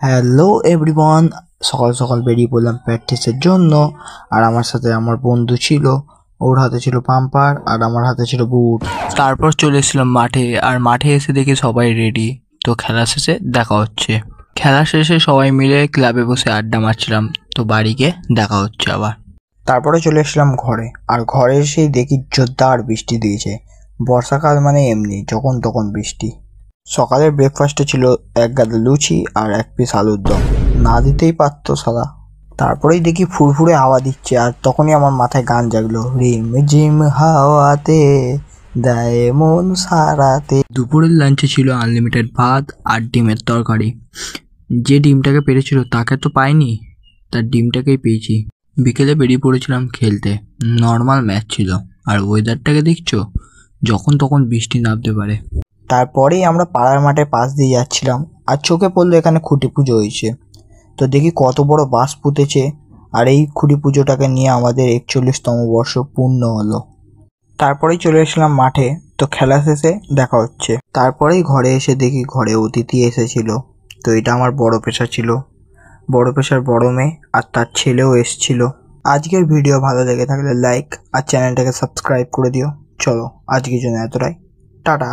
Hello everyone, সকাল সকাল বেরিয়ে পড়লাম প্র্যাকটিসের জন্য। আর আমার সাথে আমার বন্ধু ছিল, ওর হাতে ছিল পাম্পার আর আমার হাতে ছিল বুট। তারপর চলে এসেছিলাম মাঠে, আর মাঠে এসে দেখি সবাই রেডি। তো খেলা শেষে দেখা হচ্ছে। খেলা শেষে সবাই মিলে ক্লাবে বসে আড্ডা মারছিলাম। তো বাড়ি গিয়ে দেখা হচ্ছে আবার। তারপরে চলে এসেছিলাম ঘরে, আর ঘরে এসেই দেখি জোরদার বৃষ্টি দিয়েছে। বর্ষাকাল মানে এমনি যখন তখন বৃষ্টি। সকালের ব্রেকফাস্টে ছিল এক গাদা লুচি আর এক পিস আলুর দম, না দিতেই পারতো সাদা। তারপরেই দেখি ফুরফুরে হাওয়া দিচ্ছে, আর তখনই আমার মাথায় গান জাগলো, রিম ঝিম হাওয়াতে দেয় মন সারাতে। দুপুরের লাঞ্চে ছিল আনলিমিটেড ভাত আর ডিমের তরকারি। যে ডিমটাকে পেরেছিল তাকে তো পাইনি, তার ডিমটাকেই পেয়েছি। বিকেলে বেরিয়ে পড়েছিলাম খেলতে। নর্মাল ম্যাচ ছিল, আর ওয়েদারটাকে দেখছো, যখন তখন বৃষ্টি নামতে পারে। তারপরেই আমরা পাড়ার মাঠে পাশ দিয়ে যাচ্ছিলাম, আর চোখে পড়লো এখানে খুঁটি পুজো হয়েছে। তো দেখি কত বড় বাঁশ পুঁতেছে, আর এই খুঁটি পুজোটাকে নিয়ে আমাদের 41তম বর্ষ পূর্ণ হলো। তারপরেই চলে এসলাম মাঠে। তো খেলা শেষে দেখা হচ্ছে। তারপরেই ঘরে এসে দেখি ঘরে অতিথি এসেছিল। তো এটা আমার বড় পেশা ছিল, বড় পেশার বড় মেয়ে আর তার ছেলেও এসছিল। আজকের ভিডিও ভালো লেগে থাকলে লাইক আর চ্যানেলটাকে সাবস্ক্রাইব করে দিও। চলো আজকের জন্য এতটাই, টাটা।